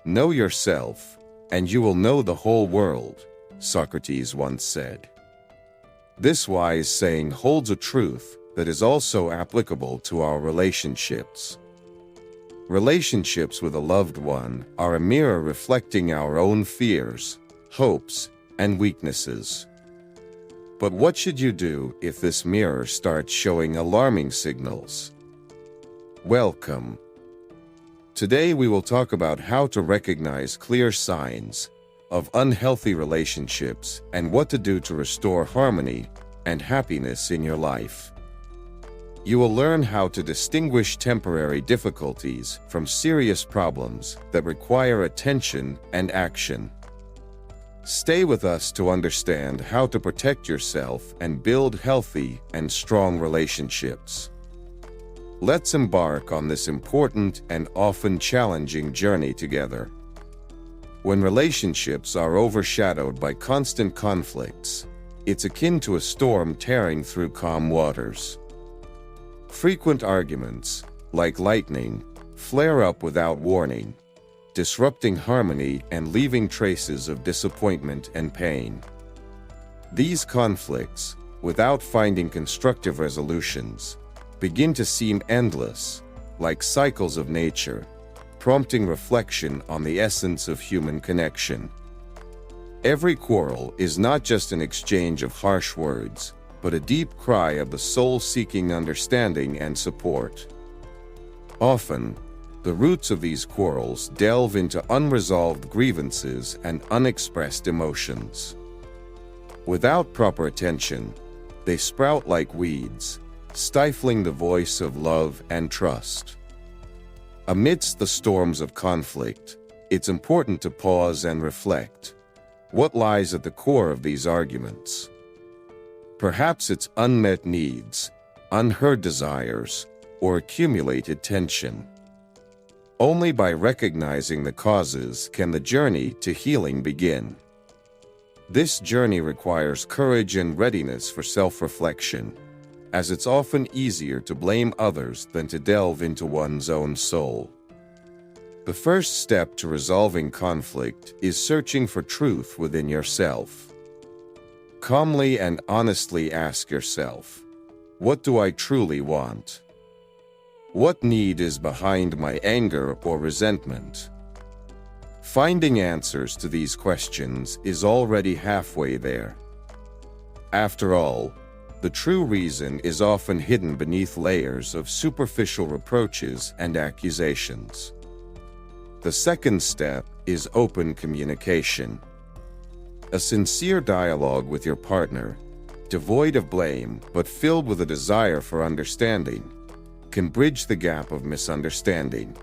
Know yourself, and you will know the whole world, Socrates once said. This wise saying holds a truth that is also applicable to our relationships. Relationships with a loved one are a mirror reflecting our own fears, hopes, and weaknesses. But what should you do if this mirror starts showing alarming signals? Welcome. Today we will talk about how to recognize clear signs of unhealthy relationships and what to do to restore harmony and happiness in your life. You will learn how to distinguish temporary difficulties from serious problems that require attention and action. Stay with us to understand how to protect yourself and build healthy and strong relationships. Let's embark on this important and often challenging journey together. When relationships are overshadowed by constant conflicts, it's akin to a storm tearing through calm waters. Frequent arguments, like lightning, flare up without warning, disrupting harmony and leaving traces of disappointment and pain. These conflicts, without finding constructive resolutions, begin to seem endless, like cycles of nature, prompting reflection on the essence of human connection. Every quarrel is not just an exchange of harsh words, but a deep cry of the soul seeking understanding and support. Often, the roots of these quarrels delve into unresolved grievances and unexpressed emotions. Without proper attention, they sprout like weeds, stifling the voice of love and trust. Amidst the storms of conflict, it's important to pause and reflect. What lies at the core of these arguments? Perhaps it's unmet needs, unheard desires, or accumulated tension. Only by recognizing the causes can the journey to healing begin. This journey requires courage and readiness for self-reflection, as it's often easier to blame others than to delve into one's own soul. The first step to resolving conflict is searching for truth within yourself. Calmly and honestly ask yourself, what do I truly want? What need is behind my anger or resentment? Finding answers to these questions is already halfway there. After all, the true reason is often hidden beneath layers of superficial reproaches and accusations. The second step is open communication. A sincere dialogue with your partner, devoid of blame but filled with a desire for understanding, can bridge the gap of misunderstanding.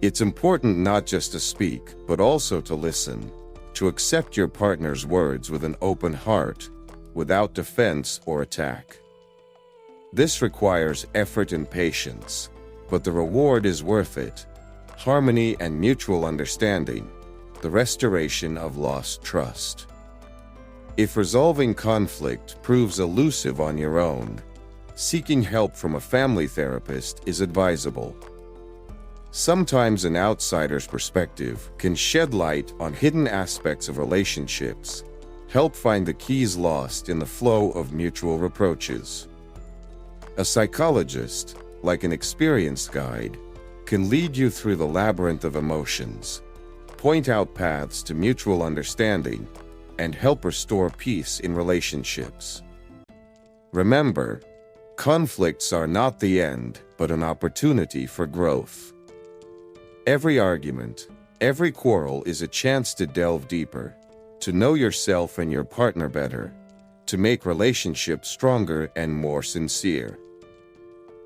It's important not just to speak, but also to listen, to accept your partner's words with an open heart, without defense or attack. This requires effort and patience, but the reward is worth it: harmony and mutual understanding, the restoration of lost trust. If resolving conflict proves elusive on your own, seeking help from a family therapist is advisable. Sometimes an outsider's perspective can shed light on hidden aspects of relationships, help find the keys lost in the flow of mutual reproaches. A psychologist, like an experienced guide, can lead you through the labyrinth of emotions, point out paths to mutual understanding, and help restore peace in relationships. Remember, conflicts are not the end, but an opportunity for growth. Every argument, every quarrel is a chance to delve deeper, to know yourself and your partner better, to make relationships stronger and more sincere.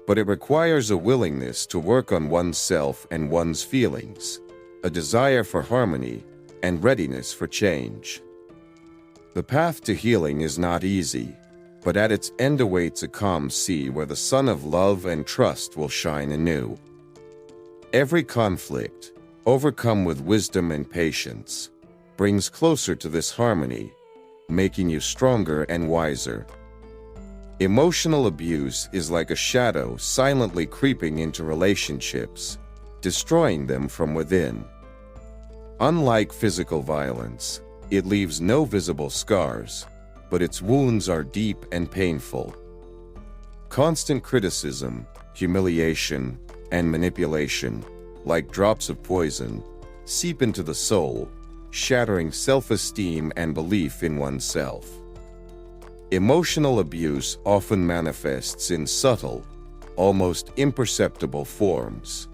But it requires a willingness to work on oneself and one's feelings, a desire for harmony, and readiness for change. The path to healing is not easy, but at its end awaits a calm sea where the sun of love and trust will shine anew. Every conflict, overcome with wisdom and patience, brings closer to this harmony, making you stronger and wiser. Emotional abuse is like a shadow silently creeping into relationships, destroying them from within. Unlike physical violence, it leaves no visible scars, but its wounds are deep and painful. Constant criticism, humiliation, and manipulation, like drops of poison, seep into the soul, shattering self-esteem and belief in oneself. Emotional abuse often manifests in subtle, almost imperceptible forms.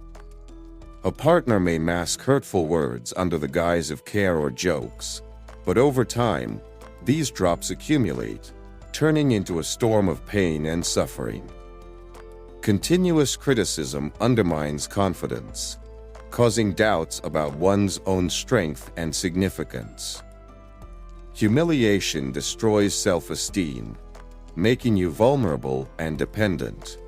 A partner may mask hurtful words under the guise of care or jokes, but over time, these drops accumulate, turning into a storm of pain and suffering. Continuous criticism undermines confidence, causing doubts about one's own strength and significance. Humiliation destroys self-esteem, making you vulnerable and dependent.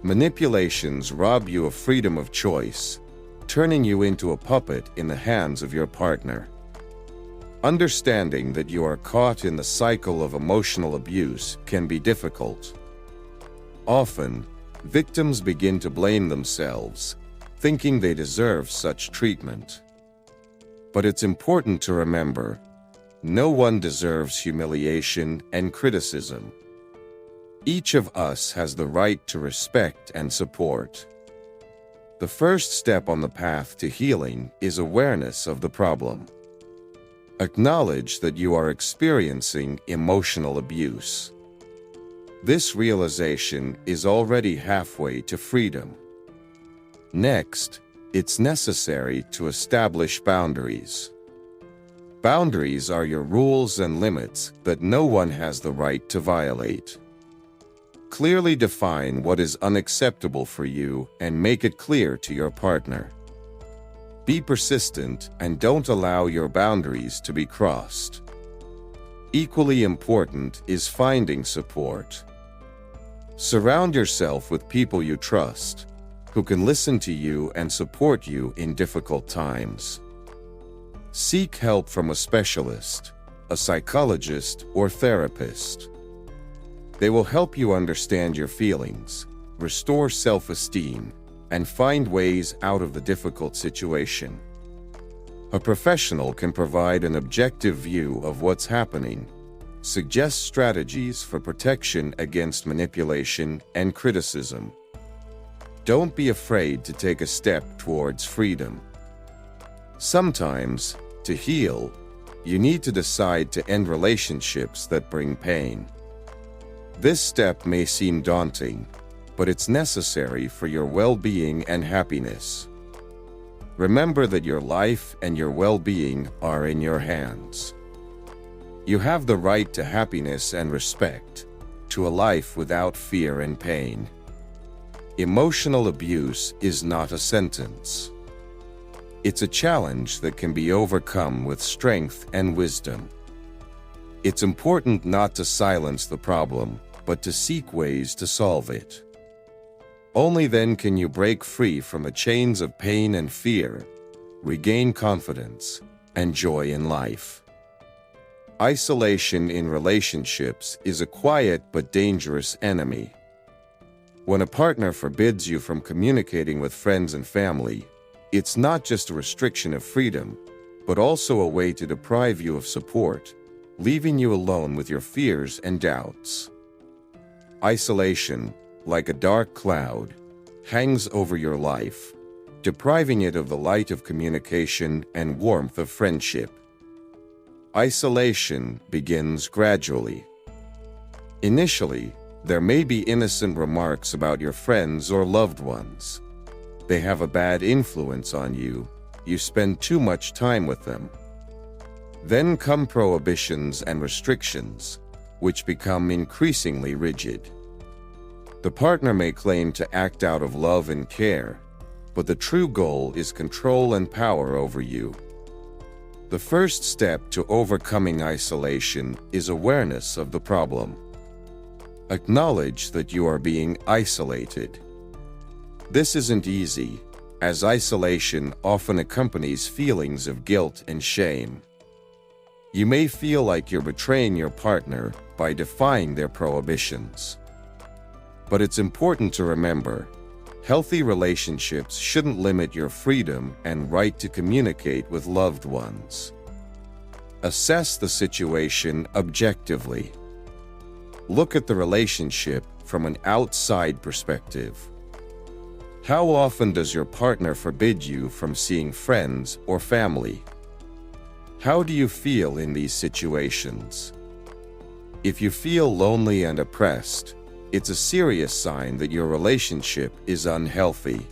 Manipulations rob you of freedom of choice, turning you into a puppet in the hands of your partner. Understanding that you are caught in the cycle of emotional abuse can be difficult. Often, victims begin to blame themselves, thinking they deserve such treatment. But it's important to remember, no one deserves humiliation and criticism. Each of us has the right to respect and support. The first step on the path to healing is awareness of the problem. Acknowledge that you are experiencing emotional abuse. This realization is already halfway to freedom. Next, it's necessary to establish boundaries. Boundaries are your rules and limits that no one has the right to violate. Clearly define what is unacceptable for you and make it clear to your partner. Be persistent and don't allow your boundaries to be crossed. Equally important is finding support. Surround yourself with people you trust, who can listen to you and support you in difficult times. Seek help from a specialist, a psychologist, or therapist. They will help you understand your feelings, restore self-esteem, and find ways out of the difficult situation. A professional can provide an objective view of what's happening, suggest strategies for protection against manipulation and criticism. Don't be afraid to take a step towards freedom. Sometimes, to heal, you need to decide to end relationships that bring pain. This step may seem daunting, but it's necessary for your well-being and happiness. Remember that your life and your well-being are in your hands. You have the right to happiness and respect, to a life without fear and pain. Emotional abuse is not a sentence. It's a challenge that can be overcome with strength and wisdom. It's important not to silence the problem, but to seek ways to solve it. Only then can you break free from the chains of pain and fear, regain confidence, and joy in life. Isolation in relationships is a quiet but dangerous enemy. When a partner forbids you from communicating with friends and family, it's not just a restriction of freedom, but also a way to deprive you of support, leaving you alone with your fears and doubts. Isolation, like a dark cloud, hangs over your life, depriving it of the light of communication and warmth of friendship. Isolation begins gradually. Initially, there may be innocent remarks about your friends or loved ones. They have a bad influence on you. You spend too much time with them. Then come prohibitions and restrictions, which become increasingly rigid. The partner may claim to act out of love and care, but the true goal is control and power over you. The first step to overcoming isolation is awareness of the problem. Acknowledge that you are being isolated. This isn't easy, as isolation often accompanies feelings of guilt and shame. You may feel like you're betraying your partner by defying their prohibitions. But it's important to remember, Healthy relationships shouldn't limit your freedom and right to communicate with loved ones. Assess the situation objectively. Look at the relationship from an outside perspective. How often does your partner forbid you from seeing friends or family? How do you feel in these situations? If you feel lonely and oppressed, it's a serious sign that your relationship is unhealthy.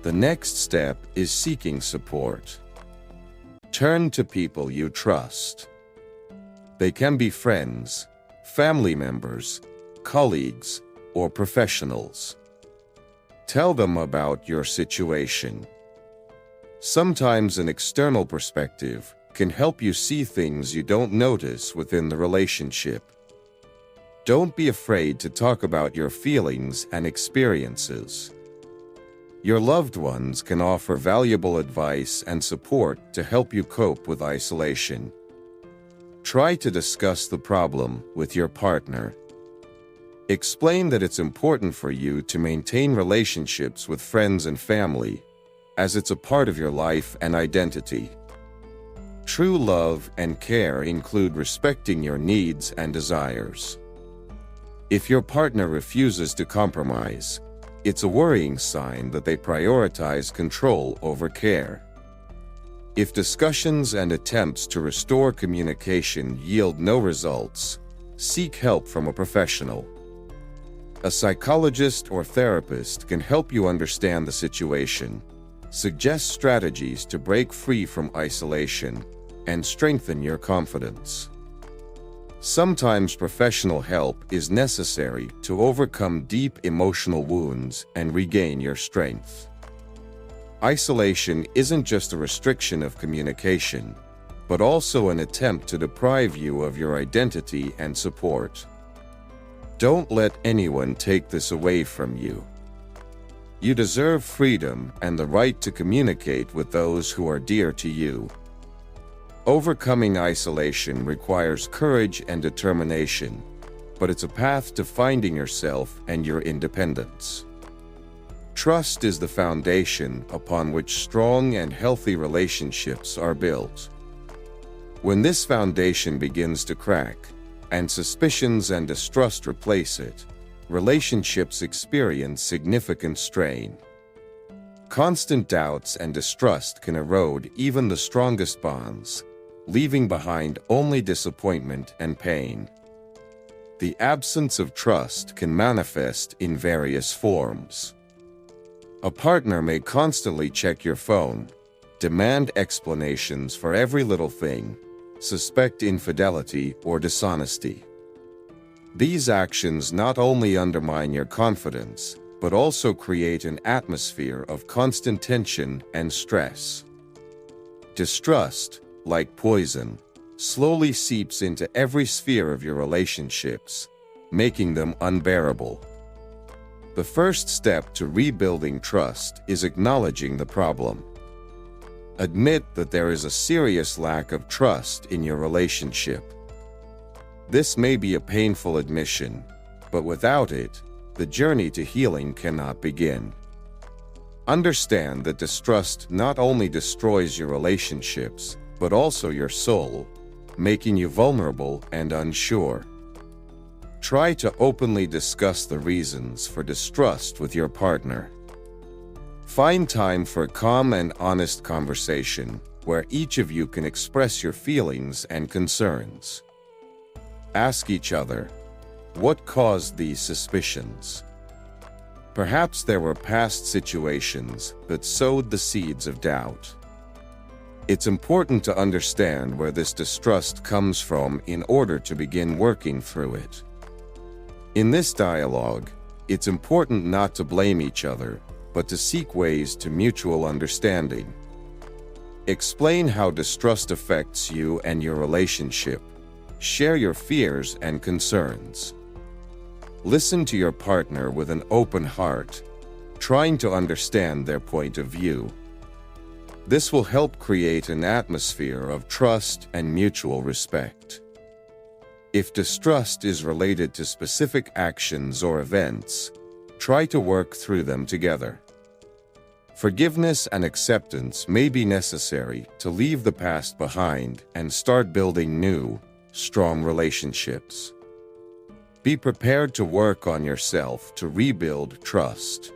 The next step is seeking support. Turn to people you trust. They can be friends, family members, colleagues, or professionals. Tell them about your situation. Sometimes an external perspective can help you see things you don't notice within the relationship. Don't be afraid to talk about your feelings and experiences. Your loved ones can offer valuable advice and support to help you cope with isolation. Try to discuss the problem with your partner. Explain that it's important for you to maintain relationships with friends and family, as it's a part of your life and identity. True love and care include respecting your needs and desires. If your partner refuses to compromise, it's a worrying sign that they prioritize control over care. If discussions and attempts to restore communication yield no results, seek help from a professional. A psychologist or therapist can help you understand the situation, suggest strategies to break free from isolation, and strengthen your confidence. Sometimes professional help is necessary to overcome deep emotional wounds and regain your strength. Isolation isn't just a restriction of communication, but also an attempt to deprive you of your identity and support. Don't let anyone take this away from you. You deserve freedom and the right to communicate with those who are dear to you. Overcoming isolation requires courage and determination, but it's a path to finding yourself and your independence. Trust is the foundation upon which strong and healthy relationships are built. When this foundation begins to crack, and suspicions and distrust replace it, relationships experience significant strain. Constant doubts and distrust can erode even the strongest bonds, leaving behind only disappointment and pain. The absence of trust can manifest in various forms. A partner may constantly check your phone, demand explanations for every little thing, suspect infidelity or dishonesty. These actions not only undermine your confidence, but also create an atmosphere of constant tension and stress. Distrust, like poison, slowly seeps into every sphere of your relationships, making them unbearable. The first step to rebuilding trust is acknowledging the problem. Admit that there is a serious lack of trust in your relationship. This may be a painful admission, but without it, the journey to healing cannot begin. Understand that distrust not only destroys your relationships, but also your soul, making you vulnerable and unsure. Try to openly discuss the reasons for distrust with your partner. Find time for a calm and honest conversation where each of you can express your feelings and concerns. Ask each other, what caused these suspicions? Perhaps there were past situations that sowed the seeds of doubt. It's important to understand where this distrust comes from in order to begin working through it. In this dialogue, it's important not to blame each other, but to seek ways to mutual understanding. Explain how distrust affects you and your relationship. Share your fears and concerns. Listen to your partner with an open heart, trying to understand their point of view. This will help create an atmosphere of trust and mutual respect. If distrust is related to specific actions or events, try to work through them together. Forgiveness and acceptance may be necessary to leave the past behind and start building new, strong relationships. Be prepared to work on yourself to rebuild trust.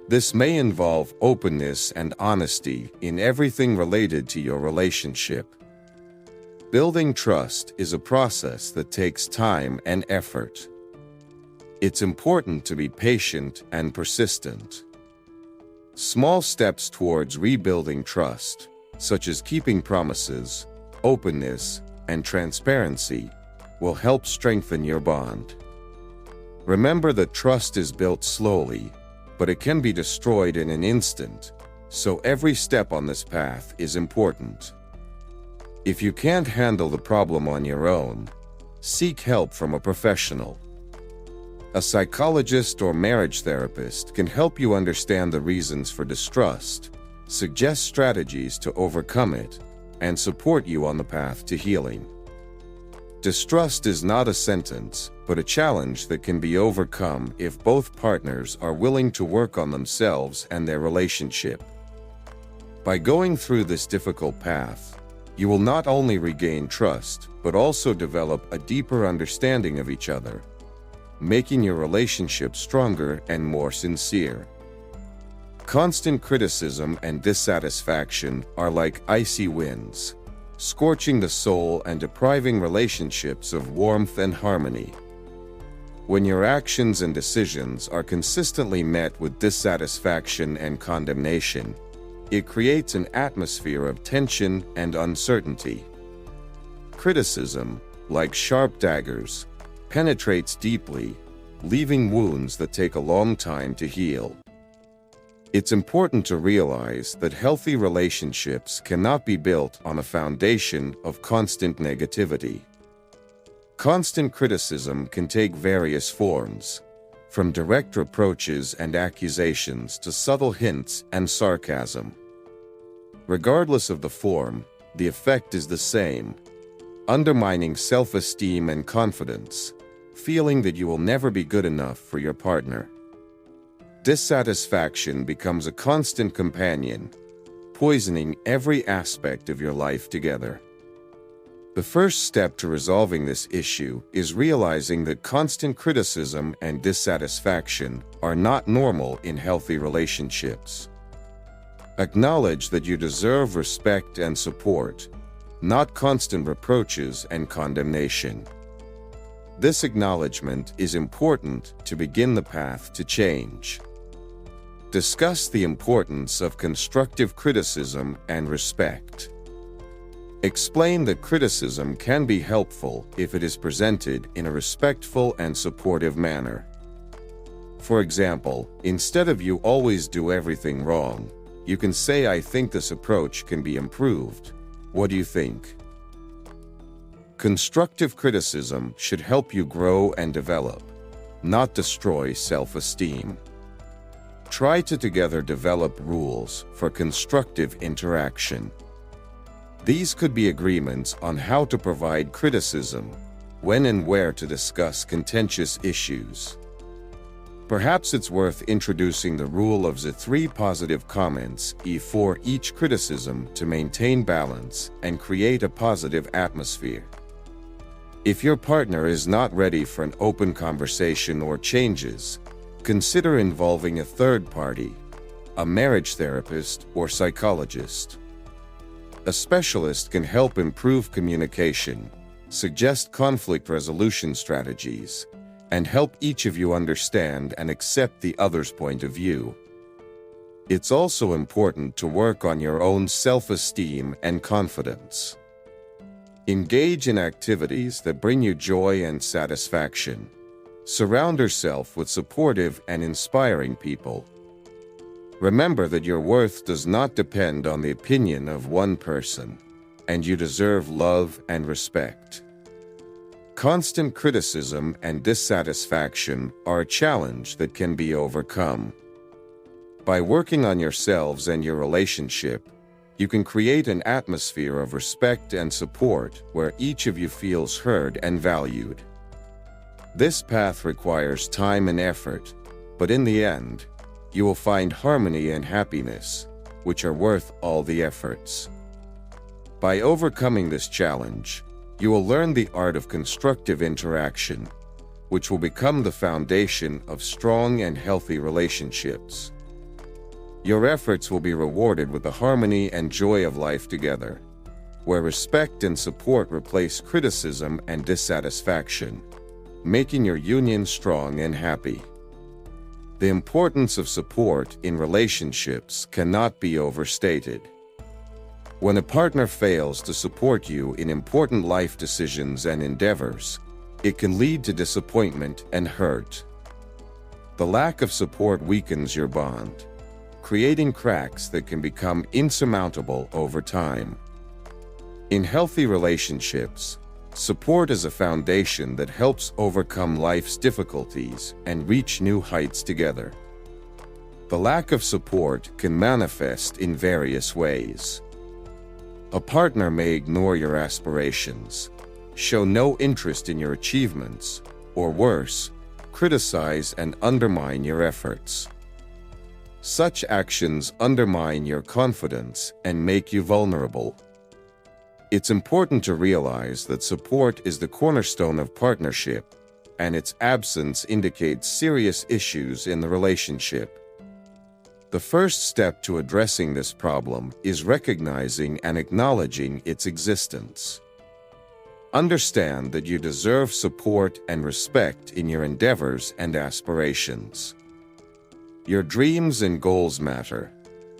This may involve openness and honesty in everything related to your relationship. Building trust is a process that takes time and effort. It's important to be patient and persistent. Small steps towards rebuilding trust, such as keeping promises, openness, and transparency, will help strengthen your bond. Remember that trust is built slowly, but it can be destroyed in an instant, so every step on this path is important. If you can't handle the problem on your own, seek help from a professional. A psychologist or marriage therapist can help you understand the reasons for distrust, suggest strategies to overcome it, and support you on the path to healing. Distrust is not a sentence, but a challenge that can be overcome if both partners are willing to work on themselves and their relationship. By going through this difficult path, you will not only regain trust, but also develop a deeper understanding of each other, making your relationship stronger and more sincere. Constant criticism and dissatisfaction are like icy winds, scorching the soul and depriving relationships of warmth and harmony. When your actions and decisions are consistently met with dissatisfaction and condemnation, it creates an atmosphere of tension and uncertainty. Criticism, like sharp daggers, penetrates deeply, leaving wounds that take a long time to heal. It's important to realize that healthy relationships cannot be built on a foundation of constant negativity. Constant criticism can take various forms, from direct reproaches and accusations to subtle hints and sarcasm. Regardless of the form, the effect is the same: undermining self-esteem and confidence, feeling that you will never be good enough for your partner. Dissatisfaction becomes a constant companion, poisoning every aspect of your life together. The first step to resolving this issue is realizing that constant criticism and dissatisfaction are not normal in healthy relationships. Acknowledge that you deserve respect and support, not constant reproaches and condemnation. This acknowledgement is important to begin the path to change. Discuss the importance of constructive criticism and respect. Explain that criticism can be helpful if it is presented in a respectful and supportive manner. For example, instead of "you always do everything wrong," you can say, "I think this approach can be improved. What do you think?" Constructive criticism should help you grow and develop, not destroy self-esteem. Try to together develop rules for constructive interaction. These could be agreements on how to provide criticism, when and where to discuss contentious issues. Perhaps it's worth introducing the rule of the 3 positive comments for each criticism to maintain balance and create a positive atmosphere. If your partner is not ready for an open conversation or changes, consider involving a third party, a marriage therapist or psychologist. A specialist can help improve communication, suggest conflict resolution strategies, and help each of you understand and accept the other's point of view. It's also important to work on your own self-esteem and confidence. Engage in activities that bring you joy and satisfaction. Surround yourself with supportive and inspiring people. Remember that your worth does not depend on the opinion of one person, and you deserve love and respect. Constant criticism and dissatisfaction are a challenge that can be overcome. By working on yourselves and your relationship, you can create an atmosphere of respect and support where each of you feels heard and valued. This path requires time and effort, But in the end, you will find harmony and happiness, which are worth all the efforts. By overcoming this challenge, you will learn the art of constructive interaction, which will become the foundation of strong and healthy relationships. Your efforts will be rewarded with the harmony and joy of life together, where respect and support replace criticism and dissatisfaction, making your union strong and happy. The importance of support in relationships cannot be overstated. When a partner fails to support you in important life decisions and endeavors, it can lead to disappointment and hurt. The lack of support weakens your bond, creating cracks that can become insurmountable over time. In healthy relationships, support is a foundation that helps overcome life's difficulties and reach new heights together. The lack of support can manifest in various ways. A partner may ignore your aspirations, show no interest in your achievements, or worse, criticize and undermine your efforts. Such actions undermine your confidence and make you vulnerable. It's important to realize that support is the cornerstone of partnership, and its absence indicates serious issues in the relationship. The first step to addressing this problem is recognizing and acknowledging its existence. Understand that you deserve support and respect in your endeavors and aspirations. Your dreams and goals matter,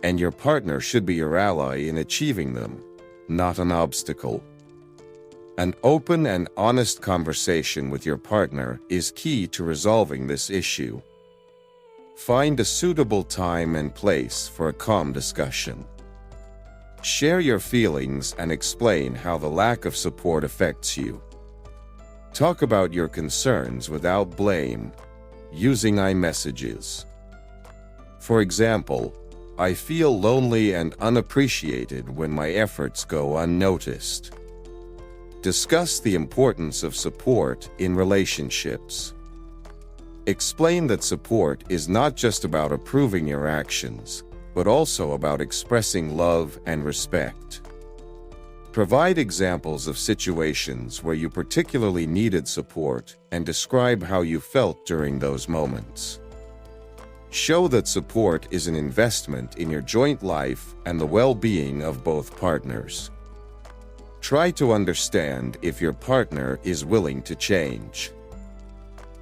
and your partner should be your ally in achieving them, not an obstacle. An open and honest conversation with your partner is key to resolving this issue. Find a suitable time and place for a calm discussion. Share your feelings and explain how the lack of support affects you. Talk about your concerns without blame, using I messages. For example, I feel lonely and unappreciated when my efforts go unnoticed. Discuss the importance of support in relationships. Explain that support is not just about approving your actions, but also about expressing love and respect. Provide examples of situations where you particularly needed support and describe how you felt during those moments. Show that support is an investment in your joint life and the well-being of both partners. Try to understand if your partner is willing to change.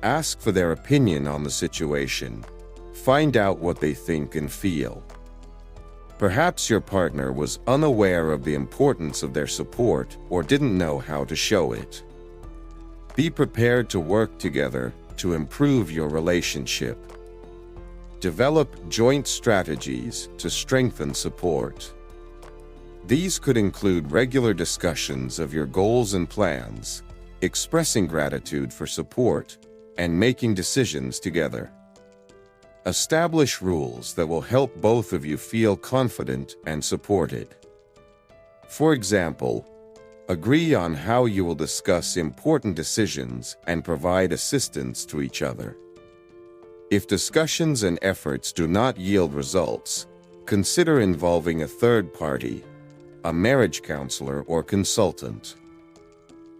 Ask for their opinion on the situation. Find out what they think and feel. Perhaps your partner was unaware of the importance of their support or didn't know how to show it. Be prepared to work together to improve your relationship. Develop joint strategies to strengthen support. These could include regular discussions of your goals and plans, expressing gratitude for support, and making decisions together. Establish rules that will help both of you feel confident and supported. For example, agree on how you will discuss important decisions and provide assistance to each other. If discussions and efforts do not yield results, consider involving a third party, a marriage counselor or consultant.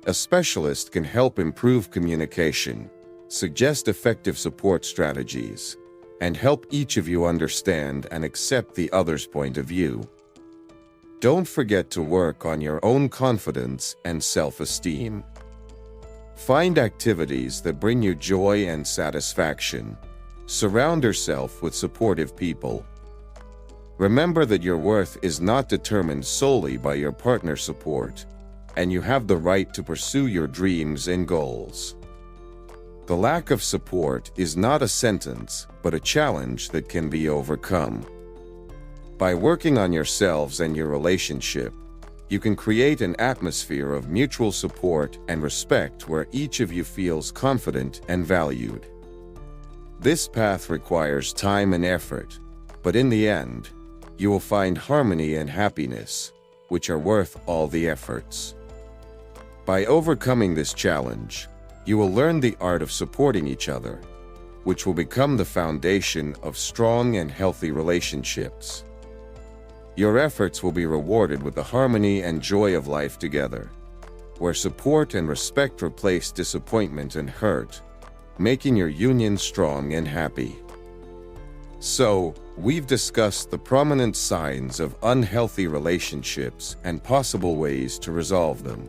A specialist can help improve communication, suggest effective support strategies, and help each of you understand and accept the other's point of view. Don't forget to work on your own confidence and self-esteem. Find activities that bring you joy and satisfaction. Surround yourself with supportive people. Remember that your worth is not determined solely by your partner's support, and you have the right to pursue your dreams and goals. The lack of support is not a sentence, but a challenge that can be overcome. By working on yourselves and your relationship, you can create an atmosphere of mutual support and respect where each of you feels confident and valued. This path requires time and effort, but in the end, you will find harmony and happiness, which are worth all the efforts. By overcoming this challenge, you will learn the art of supporting each other, which will become the foundation of strong and healthy relationships. Your efforts will be rewarded with the harmony and joy of life together, where support and respect replace disappointment and hurt, making your union strong and happy. So, we've discussed the prominent signs of unhealthy relationships and possible ways to resolve them.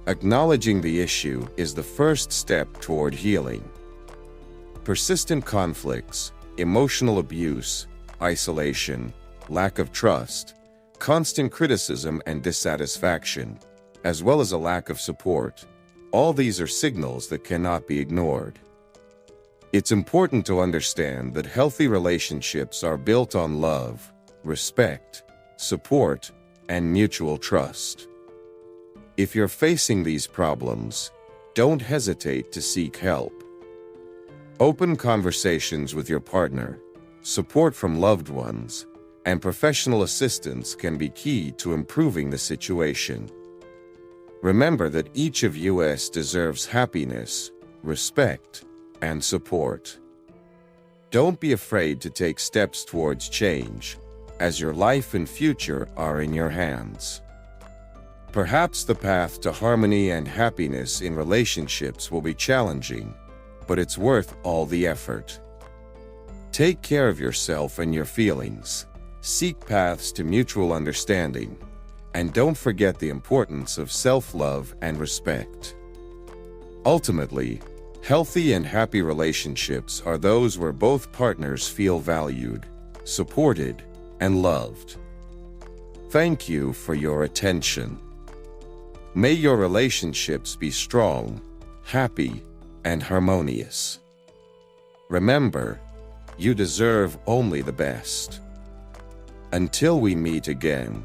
Acknowledging the issue is the first step toward healing. Persistent conflicts, emotional abuse, isolation, lack of trust, constant criticism and dissatisfaction, as well as a lack of support, all these are signals that cannot be ignored. It's important to understand that healthy relationships are built on love, respect, support, and mutual trust. If you're facing these problems, don't hesitate to seek help. Open conversations with your partner, support from loved ones, and professional assistance can be key to improving the situation. Remember that each of us deserves happiness, respect, and support. Don't be afraid to take steps towards change, as your life and future are in your hands. Perhaps the path to harmony and happiness in relationships will be challenging, but it's worth all the effort. Take care of yourself and your feelings, seek paths to mutual understanding, and don't forget the importance of self-love and respect. Ultimately, healthy and happy relationships are those where both partners feel valued, supported, and loved. Thank you for your attention. May your relationships be strong, happy, and harmonious. Remember, you deserve only the best. Until we meet again.